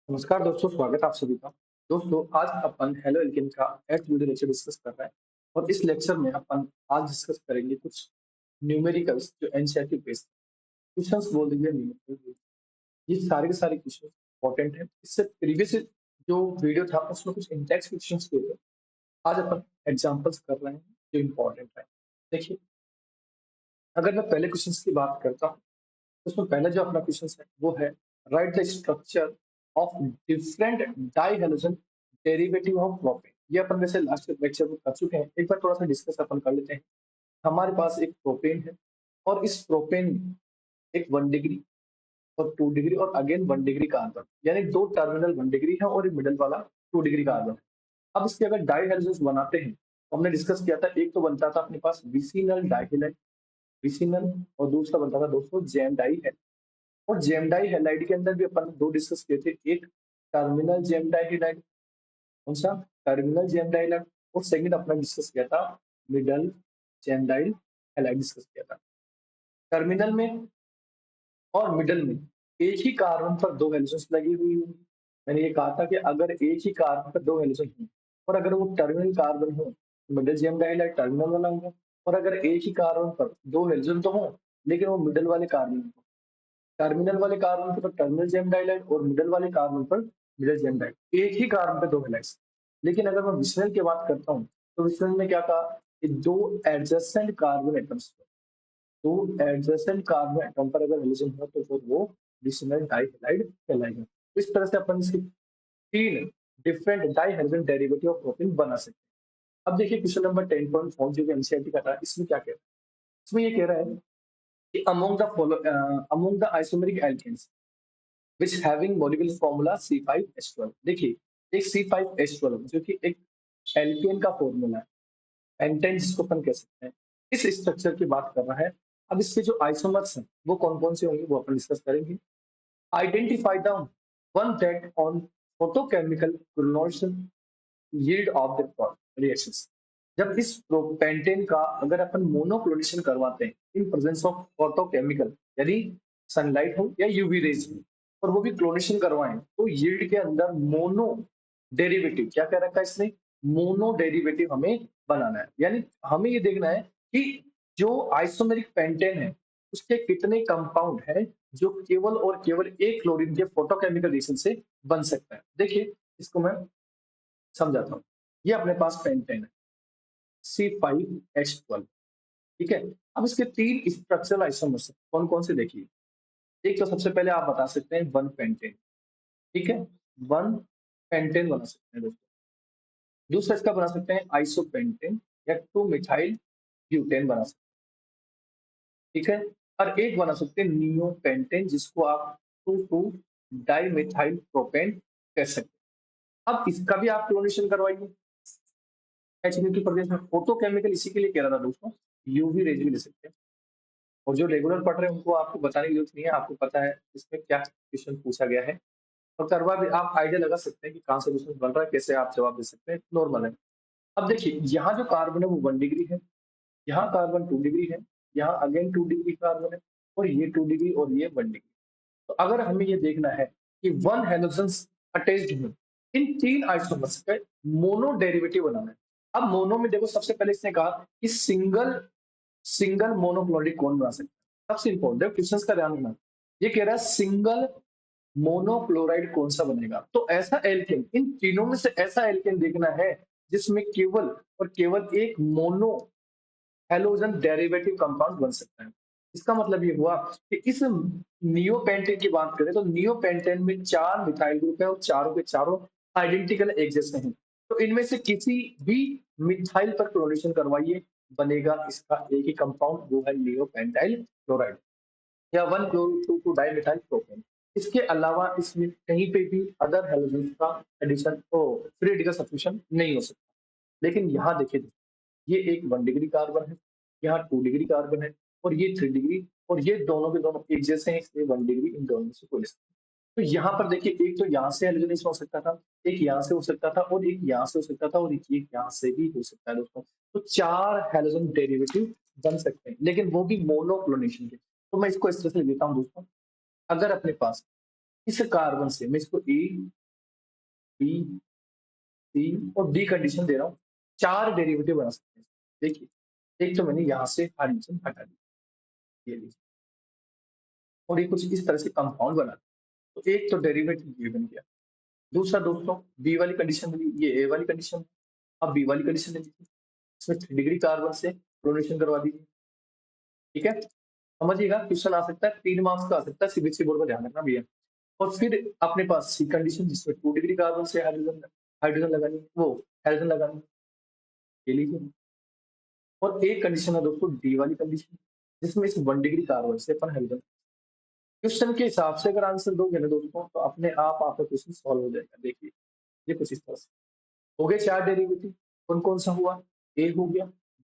नमस्कार दोस्तों, स्वागत है आप सभी का। दोस्तों, आज अपन हेलो एल्केन का नेक्स्ट वीडियो लेक्चर डिस्कस कर रहे हैं और इस लेक्चर में अपन आज डिस्कस करेंगे कुछ न्यूमेरिकल्स जो एनसीईआरटी बेस्ड क्वेश्चंस बोल दीजिए न्यूमेरिकल। ये सारे के सारे क्वेश्चन इंपॉर्टेंट है। इससे प्रीवियस जो वीडियो था उसमें कुछ इंडेक्स क्वेश्चंस किए थे। आज अपन एग्जांपल्स कर रहे हैं जो इंपॉर्टेंट है। देखिए, अगर मैं पहले क्वेश्चंस की बात करता हूँ, उसमें पहला जो अपना क्वेश्चन है वो है right the structure of different dihalogen derivative of propane. ये अपन वैसे लास्ट लेक्चर में कर चुके हैं, एक बार थोड़ा सा डिस्कस अपन कर लेते हैं। हमारे पास एक प्रोपेन है और इस प्रोपेन में एक 1 डिग्री और 2 डिग्री और अगेन 1 डिग्री कार्बन, यानी दो टर्मिनल 1 डिग्री है और एक मिडल वाला 2 डिग्री कार्बन है। अब इसके अगर डाइहेलोजन बनाते हैं तो हमने डिस्कस किया था, एक तो बनता था अपने पास विसिनल डाइहेलाइड, विसिनल, और दूसरा बनता था दोस्तों जेम डाई। और जेमडाई हैलाइड के अंदर भी अपन ने दो डिस्कस किए थे, एक टर्मिनल जेमडाई हैलाइड, कौन सा टर्मिनल जेमडाई हैलाइड, और सेकंड अपना डिस्कस किया था मिडल जेमडाई हैलाइड डिस्कस किया था। टर्मिनल में और मिडल में एक ही कार्बन पर दो हेलोजन्स लगी हुई होंगी। मैंने ये कहा था कि अगर एक ही कार्बन पर दो हेलोजन हो और अगर वो टर्मिनल कार्बन हो तो मिडल जेमडाई हैलाइड टर्मिनल वाला होगा। और अगर एक ही कार्बन पर दो हेलोजन तो हो लेकिन वो मिडल वाले कार्बन हो, टर्मिनल वाले कार्बन पर टर्मिनल जेम डाइलाइट और मिडल वाले कार्बन पर मिडल जेम डाइलाइट, एक ही कार्बन पे दो हेलाइड्स। लेकिन अगर मैं विसनल की बात करता हूँ तो विसनल में क्या कहा कि दो एडजेसेंट कार्बन एटम्स, दो एडजेसेंट कार्बन एटम पर अगर हेलोजन हो तो फिर वो विसनल डाइहाइलाइड कहलाएगा। तो इस तरह से अपन इसकी तीन different dihydrogen derivative of protein बना सकते हैं। अब देखिए क्वेश्चन नंबर 10.4 जो कि एनसीईआरटी का था, इसमें क्या कह रहा है। इसमें ये कह रहा है कि among the isomeric alkanes which having molecular formula C5H12। देखिए एक C5H12 जो कि एक एल्केन का फॉर्मूला है, पेंटेन जिसको अपन कह सकते हैं, इस स्ट्रक्चर की बात कर रहा है। अब इसके जो आइसोमर्स हैं वो कौन कौन से होंगे वो अपन डिस्कस करेंगे। Identify the one that on photochemical chlorination yield of the reactions. जब इस पेंटेन का अगर अपन मोनोक्लोनेशन करवाते हैं इन प्रेजेंस ऑफ फोटोकेमिकल, यानी सनलाइट हो या यूवी रेज हो, और वो भी क्लोनेशन करवाएं तो यील्ड के अंदर मोनो डेरिवेटिव, क्या कह रखा है इसने, मोनो डेरिवेटिव हमें बनाना है। यानी हमें ये देखना है कि जो आइसोमेरिक पेंटेन है उसके कितने कंपाउंड है जो केवल और केवल एक क्लोरीन के फोटोकेमिकल रिएक्शन से बन सकता है। देखिए इसको मैं समझाता हूँ। ये अपने पास पेंटेन है C5H12, ठीक है। अब इसके तीन स्ट्रक्चरल आइसोमर्स कौन कौन से देखिए। एक तो सबसे पहले आप बता सकते हैं वन पेंटेन, ठीक है, वन पेंटेन बना सकते हैं दोस्तों। दूसरा इसका बना सकते हैं आइसोपेंटेन या टू मिथाइल ब्यूटेन बना सकते हैं, ठीक है। और एक बना सकते हैं नियोपेंटेन जिसको आप two two dimethyl propane कह सकते हैं। अब इसका भी आप क्लोनेशन करवाइए एच प्रदेश में। फोटोकेमिकल इसी के लिए कह रहा था दोस्तों, यूवी रेज भी ले सकते हैं। और जो रेगुलर पढ़ रहे हैं उनको आपको बताने की जरूरत नहीं है, आपको पता है इसमें क्या क्वेश्चन पूछा गया है। और करवा भी आप आइडिया लगा सकते हैं कि कहाँ से क्वेश्चन बन रहा है, कैसे आप जवाब दे सकते हैं, नॉर्मल है। अब देखिए यहाँ जो कार्बन है वो 1 डिग्री है, यहाँ कार्बन 2 डिग्री है, यहाँ अगेन 2 डिग्री कार्बन है, और ये 2 डिग्री और ये 1 डिग्री। तो अगर हमें ये देखना है कि वन हेलोजन अटैच्ड में इन तीन आइसोमर्स का मोनो डेरिवेटिव बनाना है। अब मोनो में देखो सबसे पहले इसने कहा कि सिंगल सिंगल मोनोक्लोरिक कौन बना सकता है। सबसे इंपॉर्टेंट क्वेश्चन का ध्यान रखना, ये कह रहा है सिंगल मोनोक्लोराइड कौन सा बनेगा। तो ऐसा एल्केन, इन तीनों में से ऐसा एल्केन देखना है जिसमें केवल और केवल एक मोनो हेलोजन डेरिवेटिव कंपाउंड बन सकता है। इसका मतलब ये हुआ कि इस नियोपेंटेन की बात करें तो नियोपेंटेन में 4 मिथाइल ग्रुप है और चारों के चारों आइडेंटिकल एक जैसे हैं। तो इनमें से किसी भी मिथाइल पर क्लोरीनेशन करवाइए, बनेगा इसका एक ही कंपाउंड, वो है नियोपेंटाइल क्लोराइड या 1 chloro 2 डाइमिथाइल प्रोपेन। इसके अलावा इसमें कहीं पे भी अदर हेलोजेंस का एडिशन फ्री रेडिकल सब्स्टिट्यूशन नहीं हो सकता। लेकिन यहाँ देखिए, ये एक 1 डिग्री कार्बन है, यहाँ 2 डिग्री कार्बन है, और ये 3 डिग्री, और ये दोनों के दोनों एक जैसे हैं, इसलिए 1 डिग्री इन दोनों में से कोई नहीं। तो यहाँ पर देखिए एक तो यहाँ से हेलोजेनेस हो सकता था, एक यहाँ से हो सकता था, और एक यहाँ से हो सकता था, और एक यहाँ से भी हो सकता है दोस्तों। तो 4 हेलोजन डेरिवेटिव बन सकते हैं, लेकिन वो भी मोनोक्लोनेशन के। तो मैं इसको इस तरह से लेता हूँ दोस्तों, अगर अपने पास इस कार्बन से मैं इसको ए, बी, सी और डी कंडीशन दे रहा हूँ, 4 डेरिवेटिव बना सकते हैं। देखिए, एक तो मैंने यहाँ से हाइड्रोजन हटा दिया, ये लीजिए, और ये कुछ इस तरह से कंपाउंड बना दिया। तो एक तो डेरिवेटिव ये बन गया। दूसरा दोस्तों, बी वाली कंडीशन मिली, ये ए वाली कंडीशन है। अब बी वाली कंडीशन ले लीजिए, इसमें 3 डिग्री कार्बन से क्लोरीनेशन करवा दीजिए। ठीक है, समझिएगा, क्वेश्चन आ सकता है, 3 मार्क्स का आ सकता है, सीबीएसई बोर्ड का ध्यान रखना भैया। और फिर अपने पास सी कंडीशन, जिसमें 2 डिग्री कार्बन से हाइड्रोजन हाइड्रोजन लगानी है, वो हाइड्रोजन लगानी है, ये लीजिए। और एक कंडीशन है दोस्तों, डी वाली कंडीशन, जिसमें इस 1 डिग्री कार्बन से अपन हाइड्रोजन। क्वेश्चन के हिसाब से अगर आंसर दोगे ना दोस्तों, तो अपने आप आपका क्वेश्चन सॉल्व हो जाएगा। देखिए, ये कुछ इस तरह से हो गए 4 डेरिवेटिव। कौन कौन सा हुआ? ए हो गया,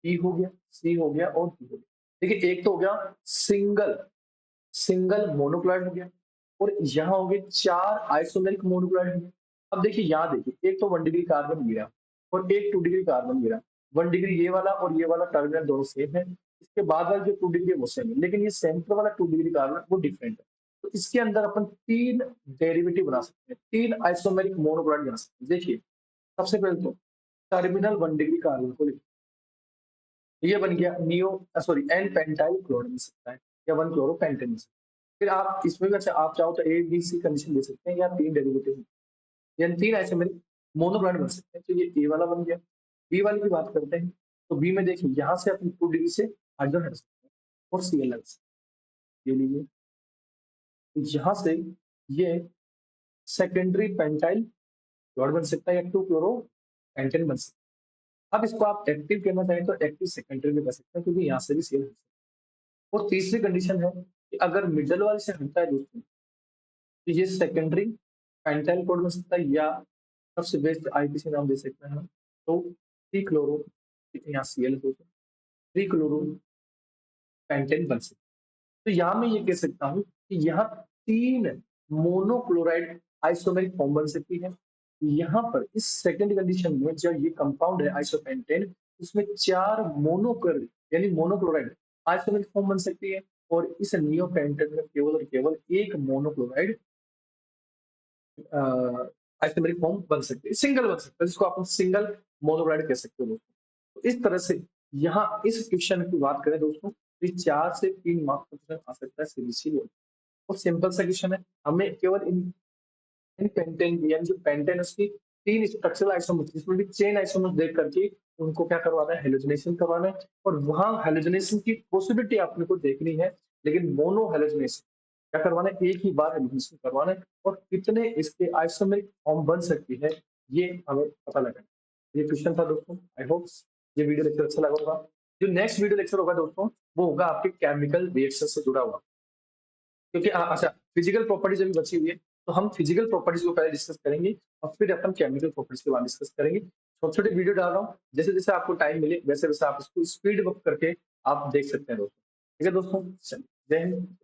बी हो गया, सी हो गया और डी हो गया। देखिए, एक तो हो गया सिंगल सिंगल मोनोक्लाइड हो गया, और यहाँ हो गए 4 आइसोमेरिक मोनोक्लाइड हो गए। अब देखिए, यहाँ देखिए, एक तो 1 डिग्री कार्बन गिरा और एक 2 डिग्री कार्बन गिरा। 1 डिग्री ये वाला और ये वाला टर्मिनल दोनों सेम है। इसके बाद वाला जो 2 डिग्री है वो सेम है, लेकिन ये सेंटर वाला 2 डिग्री कार्बन वो डिफरेंट है। तो इसके अंदर अपन 3 डेरिवेटिव बना सकते हैं, 3 आइसोमेरिक मोनोक्लाइड बना सकते हैं। देखिए, सबसे पहले तो टर्मिनल 1 डिग्री कार्बन को लिखो, ये बन गया neo sorry n pentyl chloride मिल सकता है, या 1 क्लोरोपेंटेन मिल सकता है। फिर आप इसमें भी अच्छा, आप चाहो तो ए बी सी कंडीशन दे सकते हैं, या 3 डेरिवेटिव, यानी 3 आइसोमेरिक मोनोक्लाइड बन सकते हैं। तो ये ए वाला बन गया। बी वाली की बात करते हैं, तो बी में देखिए, यहाँ से अपन 2 डिग्री से हाइड्रोजन हटा सकते हैं और सी एल लगा सकते हैं, ये लीजिए। तो यहाँ से ये सेकेंडरी पेंटाइल क्लोराइड बन सकता है, या 2 क्लोरो पेंटेन बन सकता है। अब इसको आप एक्टिव करना चाहें तो एक्टिव सेकेंडरी में कर सकते हैं, क्योंकि यहाँ से भी सीएल। और तीसरी कंडीशन है कि अगर मिडल वाले से हटता है दोस्तों, तो ये सेकेंडरी पेंटाइल कोड बन सकता है, या सबसे बेस्ट आईपीसी नाम दे सकते हैं हम, तो थ्री क्लोरो, यहाँ सीएल हो, थ्री क्लोरो पेंटेन बन सकता है। तो यहाँ मैं ये कह सकता हूँ कि यहाँ 3 मोनोक्लोराइड आइसोमेरिक फॉर्म बन सकती है। यहाँ पर इस सेकंड कंडीशन में जो ये कंपाउंड है आइसोपेंटेन, उसमें 4 मोनोक्लोराइड यानी मोनोक्लोराइड आइसोमेरिक फॉर्म बन सकती है, और इस नियोपेंटेन में केवल और केवल एक मोनोक्लोराइड आइसोमेरिक फॉर्म बन सकती है, सिंगल बन सकता है, जिसको आप सिंगल मोनोक्लोराइड कह सकते हो दोस्तों। तो इस तरह से यहाँ इस क्वेश्चन की बात करें दोस्तों, तो 4 से 3 मार्क्स का क्वेश्चन आ सकता है सीबीएसई बोर्ड। और सिंपल सा क्वेश्चन है, हमें केवल इन पेंटेन यानी जो पेंटेन उसकी 3 स्ट्रक्चरल आइसोमर्स, जिसमें भी चेन आइसोमर्स देख करके उनको क्या करवाना है, हेलोजनेशन करवाना है। और वहां हेलोजनेशन की पॉसिबिलिटी आपने को देखनी है, लेकिन मोनो हेलोजनेशन क्या करवाना है, एक ही बार हेलोजनेशन करवाना है, और कितने इसके आइसोमेरिक फॉर्म बन सकती है, ये हमें पता लगाना है। ये क्वेश्चन था दोस्तों। आई होप ये वीडियो लेक्चर अच्छा लगा होगा। जो नेक्स्ट वीडियो लेक्चर होगा दोस्तों, वो होगा आपके केमिकल रिएक्शन से जुड़ा हुआ, क्योंकि अच्छा, फिजिकल प्रॉपर्टीज अभी बची हुई है, तो हम फिजिकल प्रॉपर्टीज को पहले डिस्कस करेंगे, और फिर अपन केमिकल प्रॉपर्टीज के बाद डिस्कस करेंगे। छोटे छोटे वीडियो डाल रहा हूँ, जैसे जैसे आपको टाइम मिले वैसे वैसे आप इसको स्पीड वर्क करके आप देख सकते हैं दोस्तों। ठीक है दोस्तों, चलिए, जय हिंद।